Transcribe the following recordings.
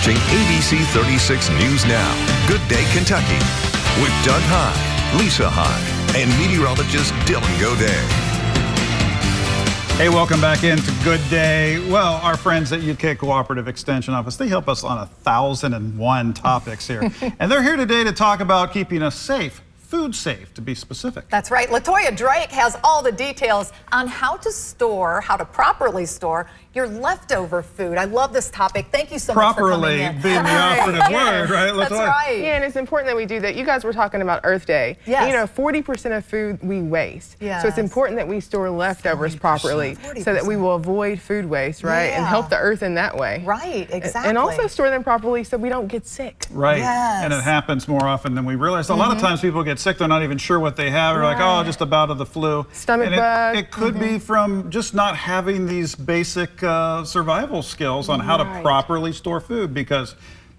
watching ABC 36 News Now, Good Day Kentucky, with Doug High, Lisa High, and meteorologist Dylan Goday. Hey, welcome back into Good Day. Well, our friends at UK Cooperative Extension Office, they help us on 1,001 topics here. And they're here today to talk about keeping us safe, food safe to be specific. That's right. Latoya Drake has all the details on how to properly store your leftover food. I love this topic. Thank you so much for coming in. Properly being the operative word, right, Latoya? That's right. Yeah, and it's important that we do that. You guys were talking about Earth Day. Yes. And, you know, 40% of food we waste. Yes. So it's important that we store leftovers properly 40%. so that we will avoid food waste, right? Yeah. And help the earth in that way. Right, exactly. And also store them properly so we don't get sick. Right. Yes. And it happens more often than we realize. A lot of times people get sick, they're not even sure what they have. They're like, oh, just a bout of the flu. Stomach and bug. It could be from just not having these basic survival skills on how to properly store food, because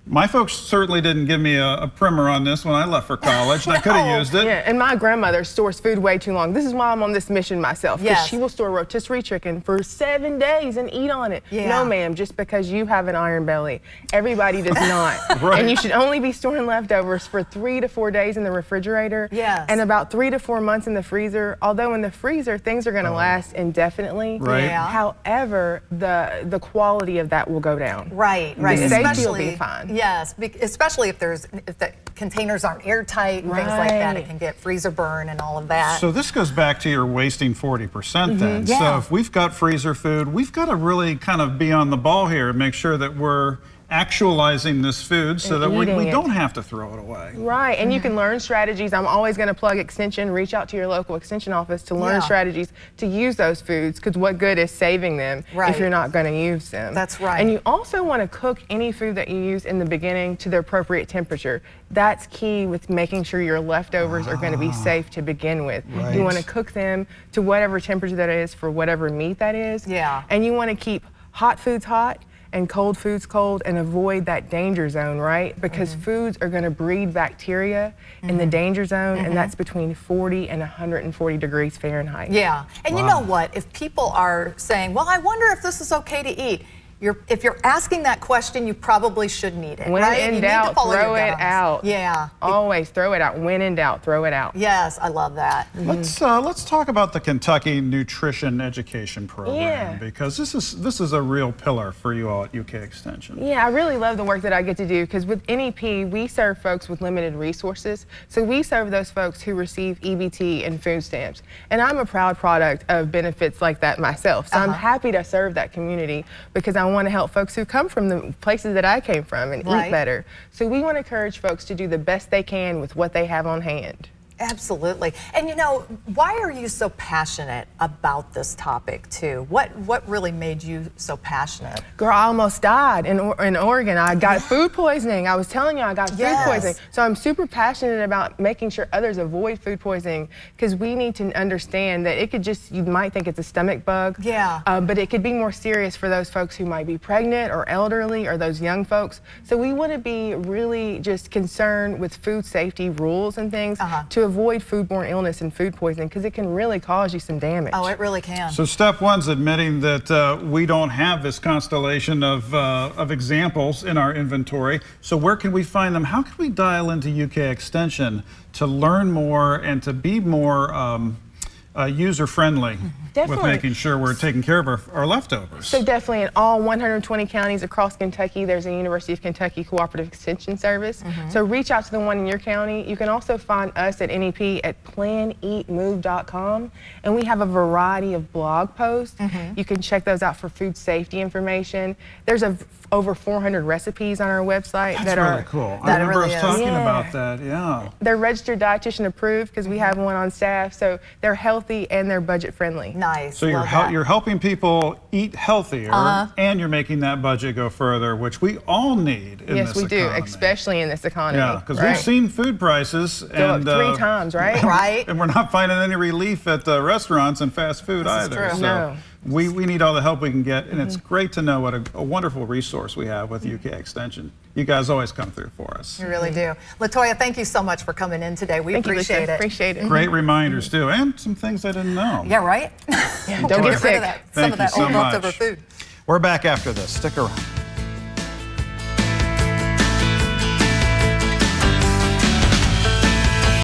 my folks certainly didn't give me a primer on this when I left for college, and I could have used it. Yeah, and my grandmother stores food way too long. This is why I'm on this mission myself, because Yes. she will store rotisserie chicken for 7 days and eat on it. Yeah. No, ma'am, just because you have an iron belly. Everybody does not. Right. And you should only be storing leftovers for 3 to 4 days in the refrigerator. Yes. And about 3 to 4 months in the freezer. Although in the freezer, things are going to last indefinitely. Right. Yeah. However, the quality of that will go down. Right, right. The safety will be fine. Yes, especially if the containers aren't airtight and things like that. It can get freezer burn and all of that. So this goes back to your wasting 40% then. Yeah. So if we've got freezer food, we've got to really kind of be on the ball here and make sure that we're actualizing this food so that we don't have to throw it away. Right, and you can learn strategies. I'm always going to plug Extension. Reach out to your local Extension office to learn strategies to use those foods, because what good is saving them if you're not going to use them? That's right. And you also want to cook any food that you use in the beginning to the appropriate temperature. That's key with making sure your leftovers are going to be safe to begin with. Right. You want to cook them to whatever temperature that is for whatever meat that is. Yeah. And you want to keep hot foods hot and cold foods cold, and avoid that danger zone, right? Because foods are going to breed bacteria in the danger zone, and that's between 40 and 140 degrees Fahrenheit. Yeah, and you know what? If people are saying, well, I wonder if this is okay to eat, if you're asking that question, you probably shouldn't eat it, When right? in You need to doubt, follow throw your it guns. out. Yeah. Always throw it out. When in doubt, throw it out. Yes, I love that. Let's talk about the Kentucky Nutrition Education Program, because this is a real pillar for you all at UK Extension. Yeah, I really love the work that I get to do, because with NEP, we serve folks with limited resources. So we serve those folks who receive EBT and food stamps. And I'm a proud product of benefits like that myself. So I'm happy to serve that community, because I want to help folks who come from the places that I came from and eat better. So we want to encourage folks to do the best they can with what they have on hand. Absolutely. And you know, why are you so passionate about this topic too? What really made you so passionate? Girl, I almost died in Oregon. I got food poisoning. I was telling you, I got food poisoning. So I'm super passionate about making sure others avoid food poisoning, because we need to understand that it could just, you might think it's a stomach bug, but it could be more serious for those folks who might be pregnant or elderly or those young folks. So we want to be really just concerned with food safety rules and things to avoid foodborne illness and food poisoning, because it can really cause you some damage. Oh, it really can. So step one's admitting that we don't have this constellation of examples in our inventory. So where can we find them? How can we dial into UK Extension to learn more and to be more user-friendly with making sure we're taking care of our leftovers? So definitely in all 120 counties across Kentucky, there's a University of Kentucky Cooperative Extension Service. So reach out to the one in your county. You can also find us at NEP at planeatmove.com, and we have a variety of blog posts. You can check those out for food safety information. There's over 400 recipes on our website that are really cool. I remember us talking about that. They're registered dietitian approved, because we have one on staff, so they're healthy and they're budget friendly. Nice. So you're helping people eat healthier, and you're making that budget go further, which we all need in this economy. Yes, we do, especially in this economy. Yeah, because we've seen food prices go up 3 times, right? Right. And we're not finding any relief at the restaurants and fast food This either. is true. So we need all the help we can get, and it's great to know what a wonderful resource we have with UK Extension. You guys always come through for us. You really do. Latoya, thank you so much for coming in today. We appreciate it. Appreciate it. Great reminders too, and some things I didn't know. Yeah, right? Don't get rid sick. of that. Some of that old leftover food. We're back after this. Stick around.